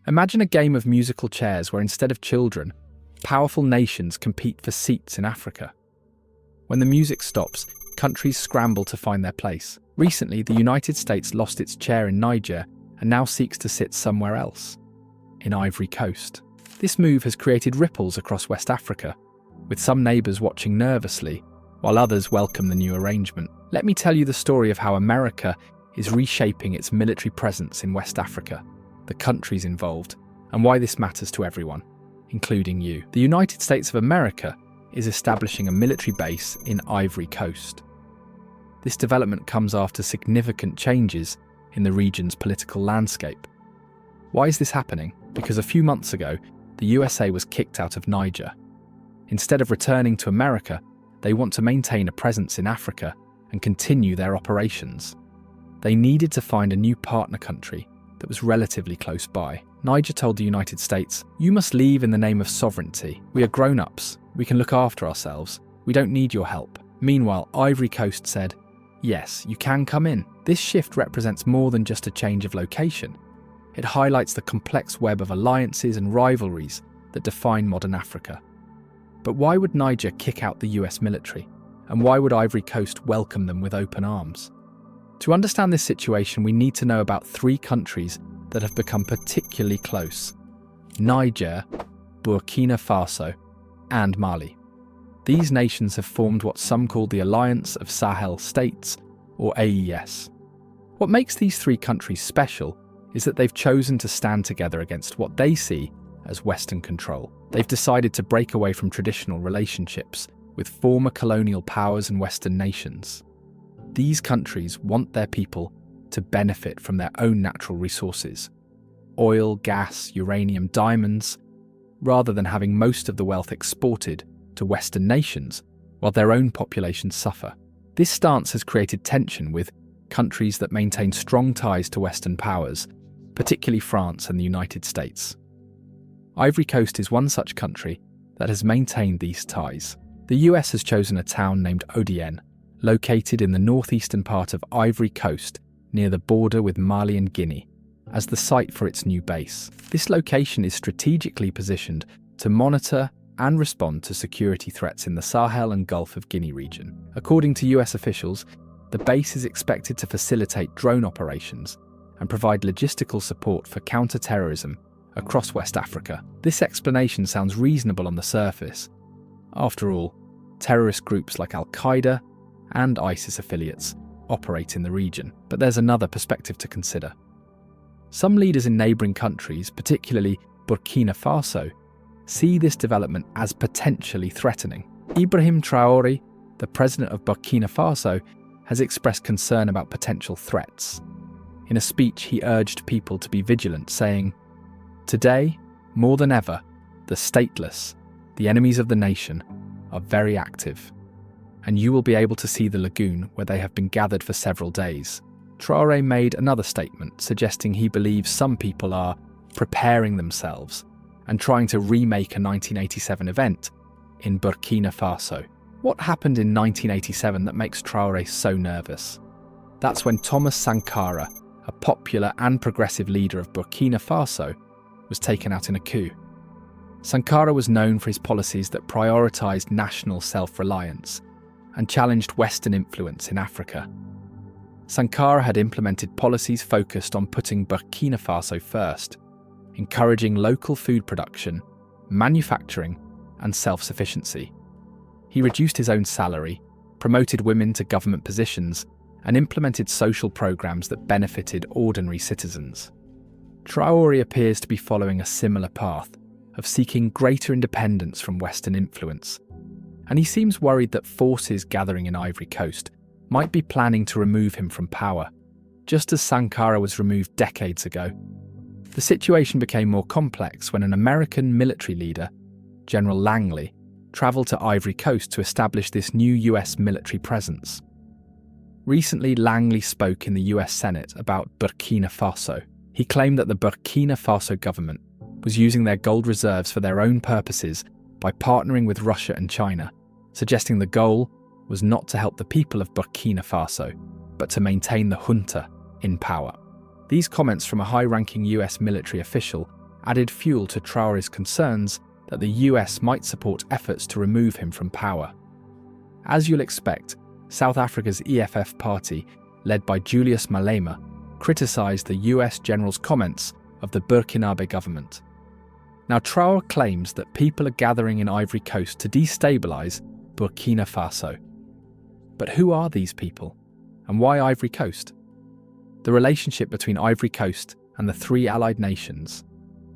Imagine a game of musical chairs where instead of children, powerful nations compete for seats in Africa. When the music stops, countries scramble to find their place. Recently, the United States lost its chair in Niger and now seeks to sit somewhere else, in Ivory Coast. This move has created ripples across West Africa, with some neighbours watching nervously, while others welcome the new arrangement. Let me tell you the story of how America is reshaping its military presence in West Africa, the countries involved, and why this matters to everyone, including you. The United States of America is establishing a military base in Ivory Coast. This development comes after significant changes in the region's political landscape. Why is this happening? Because a few months ago, the USA was kicked out of Niger. Instead of returning to America, they want to maintain a presence in Africa and continue their operations. They needed to find a new partner country that was relatively close by. Niger told the United States, "You must leave in the name of sovereignty. We are grown-ups. We can look after ourselves. We don't need your help." Meanwhile, Ivory Coast said, "Yes, you can come in." This shift represents more than just a change of location. It highlights the complex web of alliances and rivalries that define modern Africa. But why would Niger kick out the US military? And why would Ivory Coast welcome them with open arms? To understand this situation, we need to know about three countries that have become particularly close: Niger, Burkina Faso, and Mali. These nations have formed what some call the Alliance of Sahel States, or AES. What makes these three countries special is that they've chosen to stand together against what they see as Western control. They've decided to break away from traditional relationships with former colonial powers and Western nations. These countries want their people to benefit from their own natural resources, oil, gas, uranium, diamonds, rather than having most of the wealth exported to Western nations while their own populations suffer. This stance has created tension with countries that maintain strong ties to Western powers, particularly France and the United States. Ivory Coast is one such country that has maintained these ties. The US has chosen a town named Odienne, located in the northeastern part of Ivory Coast near the border with Mali and Guinea, as the site for its new base. This location is strategically positioned to monitor and respond to security threats in the Sahel and Gulf of Guinea region. According to US officials, the base is expected to facilitate drone operations and provide logistical support for counter-terrorism across West Africa. This explanation sounds reasonable on the surface. After all, terrorist groups like Al-Qaeda and ISIS affiliates operate in the region. But there's another perspective to consider. Some leaders in neighbouring countries, particularly Burkina Faso, see this development as potentially threatening. Ibrahim Traore, the president of Burkina Faso, has expressed concern about potential threats. In a speech, he urged people to be vigilant, saying, "Today, more than ever, the stateless, the enemies of the nation, are very active, and you will be able to see the lagoon where they have been gathered for several days." Traore made another statement, suggesting he believes some people are preparing themselves and trying to remake a 1987 event in Burkina Faso. What happened in 1987 that makes Traore so nervous? That's when Thomas Sankara, a popular and progressive leader of Burkina Faso, was taken out in a coup. Sankara was known for his policies that prioritised national self-reliance and challenged Western influence in Africa. Sankara had implemented policies focused on putting Burkina Faso first, encouraging local food production, manufacturing, and self-sufficiency. He reduced his own salary, promoted women to government positions, and implemented social programs that benefited ordinary citizens. Traore appears to be following a similar path of seeking greater independence from Western influence, and he seems worried that forces gathering in Ivory Coast might be planning to remove him from power, just as Sankara was removed decades ago. The situation became more complex when an American military leader, General Langley, travelled to Ivory Coast to establish this new US military presence. Recently, Langley spoke in the US Senate about Burkina Faso. He claimed that the Burkina Faso government was using their gold reserves for their own purposes by partnering with Russia and China, suggesting the goal was not to help the people of Burkina Faso, but to maintain the junta in power. These comments from a high-ranking US military official added fuel to Traore's concerns that the US might support efforts to remove him from power. As you'll expect, South Africa's EFF party, led by Julius Malema, criticised the US general's comments of the Burkinabe government. Now, Traore claims that people are gathering in Ivory Coast to destabilise Burkina Faso. But who are these people? And why Ivory Coast? The relationship between Ivory Coast and the three allied nations,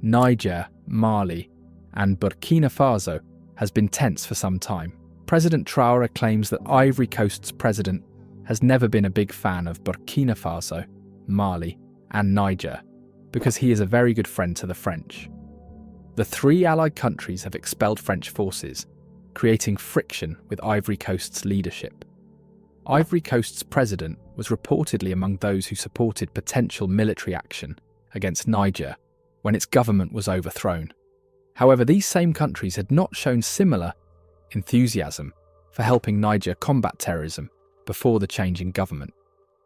Niger, Mali, and Burkina Faso, has been tense for some time. President Traore claims that Ivory Coast's president has never been a big fan of Burkina Faso, Mali, and Niger, because he is a very good friend to the French. The three allied countries have expelled French forces, creating friction with Ivory Coast's leadership. Ivory Coast's president was reportedly among those who supported potential military action against Niger when its government was overthrown. However, these same countries had not shown similar enthusiasm for helping Niger combat terrorism before the change in government.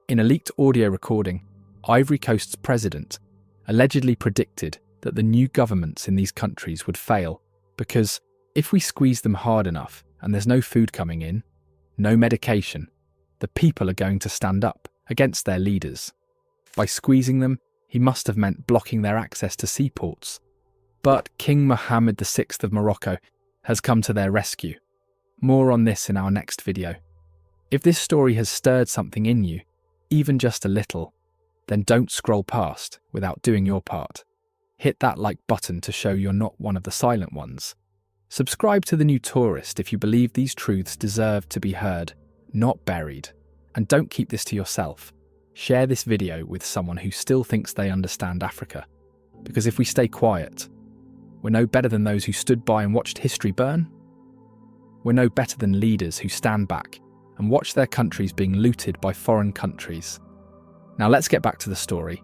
In a leaked audio recording, Ivory Coast's president allegedly predicted that the new governments in these countries would fail because if we squeeze them hard enough and there's no food coming in, no medication, the people are going to stand up against their leaders. By squeezing them, he must have meant blocking their access to seaports. But King Mohammed VI of Morocco has come to their rescue. More on this in our next video. If this story has stirred something in you, even just a little, then don't scroll past without doing your part. Hit that like button to show you're not one of the silent ones. Subscribe to The New Tourist if you believe these truths deserve to be heard, not buried. And don't keep this to yourself. Share this video with someone who still thinks they understand Africa. Because if we stay quiet, we're no better than those who stood by and watched history burn. We're no better than leaders who stand back and watch their countries being looted by foreign countries. Now let's get back to the story.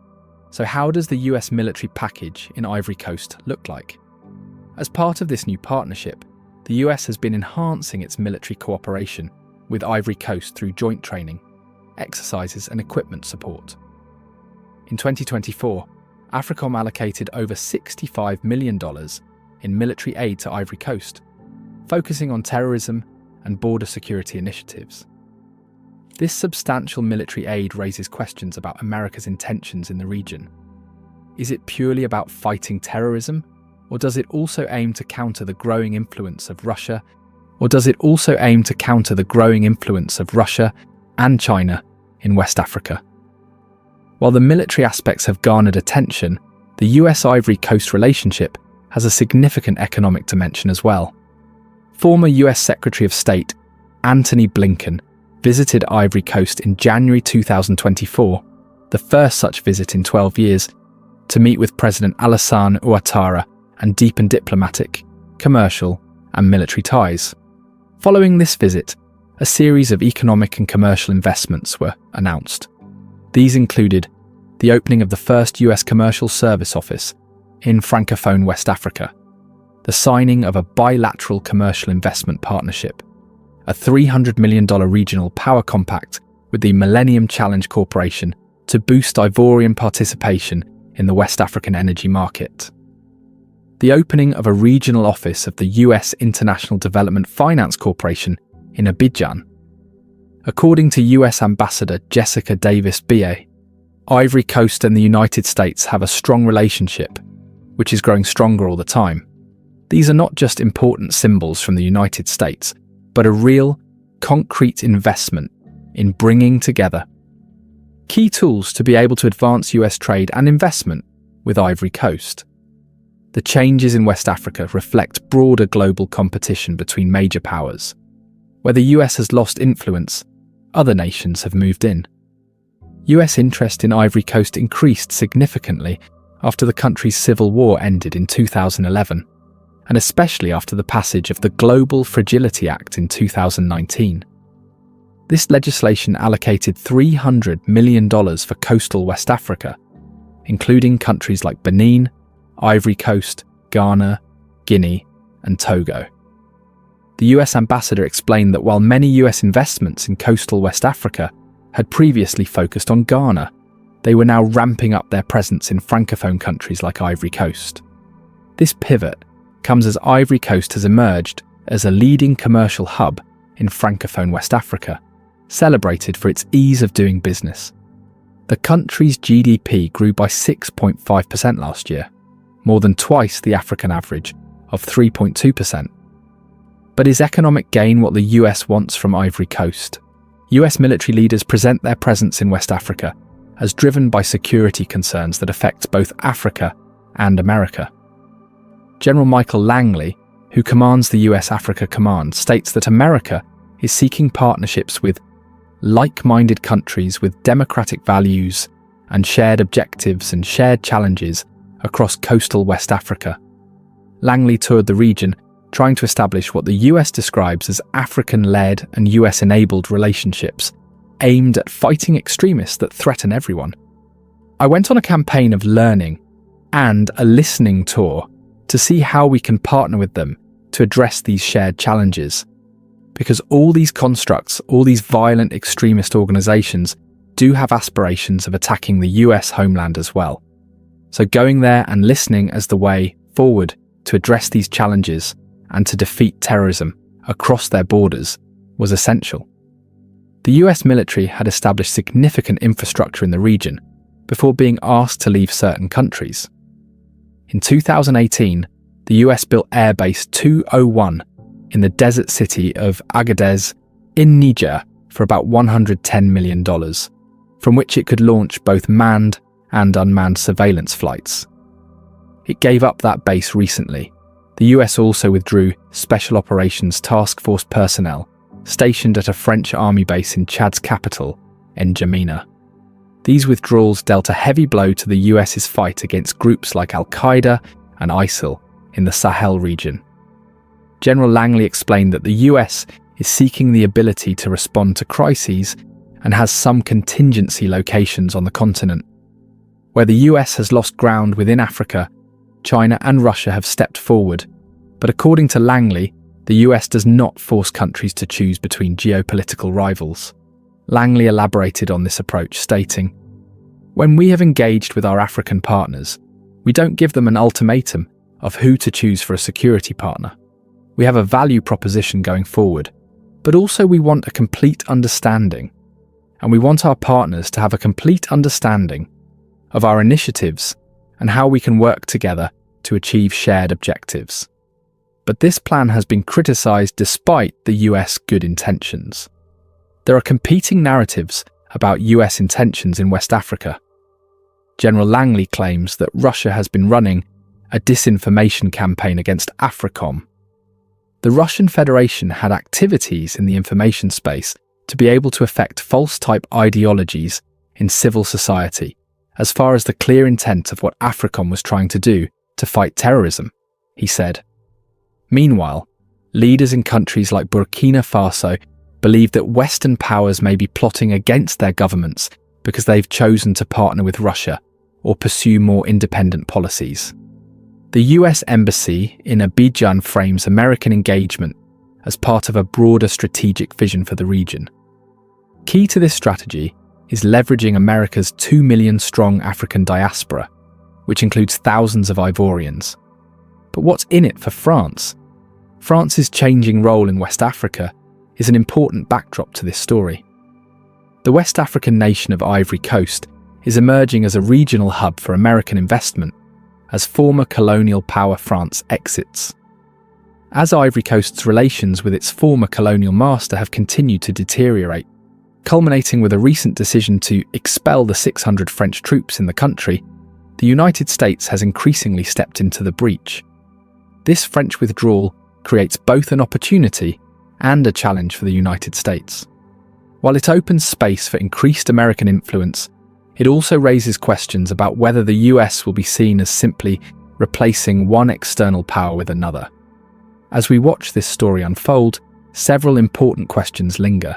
So how does the US military package in Ivory Coast look like? As part of this new partnership, the US has been enhancing its military cooperation with Ivory Coast through joint training, exercises and equipment support. In 2024, AFRICOM allocated over $65 million in military aid to Ivory Coast, focusing on terrorism and border security initiatives. This substantial military aid raises questions about America's intentions in the region. Is it purely about fighting terrorism, or does it also aim to counter the growing influence of Russia and China in West Africa? While the military aspects have garnered attention, the US-Ivory Coast relationship has a significant economic dimension as well. Former US Secretary of State Antony Blinken visited Ivory Coast in January 2024, the first such visit in 12 years, to meet with President Alassane Ouattara and deepen diplomatic, commercial, and military ties. Following this visit, a series of economic and commercial investments were announced. These included the opening of the first US commercial service office in Francophone West Africa, the signing of a bilateral commercial investment partnership, a $300 million regional power compact with the Millennium Challenge Corporation to boost Ivorian participation in the West African energy market, the opening of a regional office of the US International Development Finance Corporation in Abidjan. According to US Ambassador Jessica Davis-Bie, Ivory Coast and the United States have a strong relationship, which is growing stronger all the time. These are not just important symbols from the United States, but a real, concrete investment in bringing together key tools to be able to advance US trade and investment with Ivory Coast. The changes in West Africa reflect broader global competition between major powers. Where the US has lost influence, other nations have moved in. US interest in Ivory Coast increased significantly after the country's civil war ended in 2011, and especially after the passage of the Global Fragility Act in 2019. This legislation allocated $300 million for coastal West Africa, including countries like Benin, Ivory Coast, Ghana, Guinea, and Togo. The US ambassador explained that while many US investments in coastal West Africa had previously focused on Ghana, they were now ramping up their presence in Francophone countries like Ivory Coast. This pivot comes as Ivory Coast has emerged as a leading commercial hub in Francophone West Africa, celebrated for its ease of doing business. The country's GDP grew by 6.5% last year, more than twice the African average of 3.2%. But is economic gain what the US wants from Ivory Coast? US military leaders present their presence in West Africa as driven by security concerns that affect both Africa and America. General Michael Langley, who commands the US Africa Command, states that America is seeking partnerships with like-minded countries with democratic values and shared objectives and shared challenges across coastal West Africa. Langley toured the region, trying to establish what the US describes as African-led and US-enabled relationships aimed at fighting extremists that threaten everyone. I went on a campaign of learning and a listening tour to see how we can partner with them to address these shared challenges. Because all these constructs, all these violent extremist organizations do have aspirations of attacking the US homeland as well. So going there and listening as the way forward to address these challenges and to defeat terrorism across their borders was essential. The US military had established significant infrastructure in the region before being asked to leave certain countries. In 2018, the US built Air Base 201 in the desert city of Agadez in Niger for about $110 million, from which it could launch both manned and unmanned surveillance flights. It gave up that base recently. The US also withdrew Special Operations Task Force personnel stationed at a French army base in Chad's capital, N'Djamena. These withdrawals dealt a heavy blow to the US's fight against groups like Al-Qaeda and ISIL in the Sahel region. General Langley explained that the US is seeking the ability to respond to crises and has some contingency locations on the continent. Where the US has lost ground within Africa, China and Russia have stepped forward, but according to Langley, the US does not force countries to choose between geopolitical rivals. Langley elaborated on this approach, stating, "When we have engaged with our African partners, we don't give them an ultimatum of who to choose for a security partner. We have a value proposition going forward, but also we want a complete understanding, and we want our partners to have a complete understanding of our initiatives and how we can work together to achieve shared objectives." But this plan has been criticized despite the US good intentions. There are competing narratives about US intentions in West Africa. General Langley claims that Russia has been running a disinformation campaign against AFRICOM. The Russian Federation had activities in the information space to be able to affect false-type ideologies in civil society, as far as the clear intent of what AFRICOM was trying to do to fight terrorism, he said. Meanwhile, leaders in countries like Burkina Faso believe that Western powers may be plotting against their governments because they've chosen to partner with Russia or pursue more independent policies. The US Embassy in Abidjan frames American engagement as part of a broader strategic vision for the region. Key to this strategy is leveraging America's 2 million strong African diaspora, which includes thousands of Ivorians. But what's in it for France? France's changing role in West Africa is an important backdrop to this story. The West African nation of Ivory Coast is emerging as a regional hub for American investment as former colonial power France exits. As Ivory Coast's relations with its former colonial master have continued to deteriorate, culminating with a recent decision to expel the 600 French troops in the country, the United States has increasingly stepped into the breach. This French withdrawal creates both an opportunity and a challenge for the United States. While it opens space for increased American influence, it also raises questions about whether the US will be seen as simply replacing one external power with another. As we watch this story unfold, several important questions linger.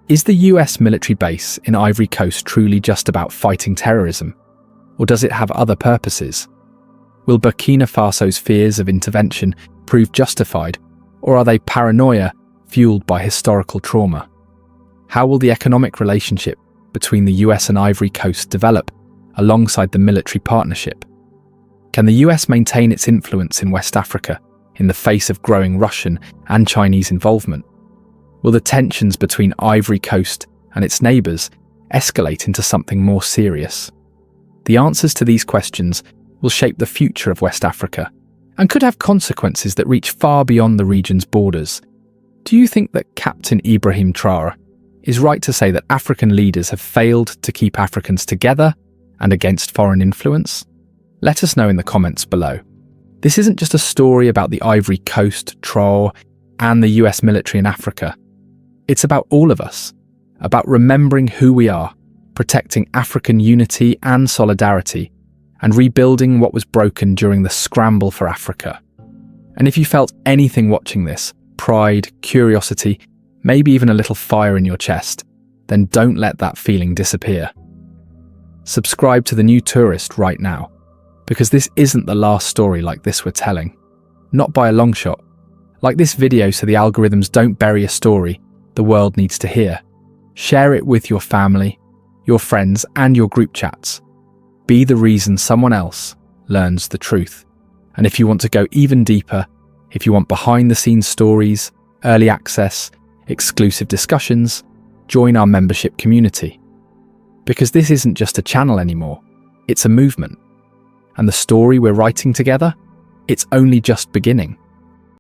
Is the US military base in Ivory Coast truly just about fighting terrorism, or does it have other purposes? Will Burkina Faso's fears of intervention prove justified, or are they paranoia fueled by historical trauma? How will the economic relationship between the US and Ivory Coast develop alongside the military partnership? Can the US maintain its influence in West Africa in the face of growing Russian and Chinese involvement? Will the tensions between Ivory Coast and its neighbours escalate into something more serious? The answers to these questions will shape the future of West Africa and could have consequences that reach far beyond the region's borders. Do you think that Captain Ibrahim Traore is right to say that African leaders have failed to keep Africans together and against foreign influence? Let us know in the comments below. This isn't just a story about the Ivory Coast, Traore, and the US military in Africa. It's about all of us, about remembering who we are, protecting African unity and solidarity, and rebuilding what was broken during the scramble for Africa. And if you felt anything watching this, pride, curiosity, maybe even a little fire in your chest, then don't let that feeling disappear. Subscribe to The New Tourist right now, because this isn't the last story like this we're telling. Not by a long shot. Like this video so the algorithms don't bury a story the world needs to hear. Share it with your family, your friends, and your group chats. Be the reason someone else learns the truth. And if you want to go even deeper, if you want behind-the-scenes stories, early access, exclusive discussions, join our membership community. Because this isn't just a channel anymore, it's a movement. And the story we're writing together, it's only just beginning.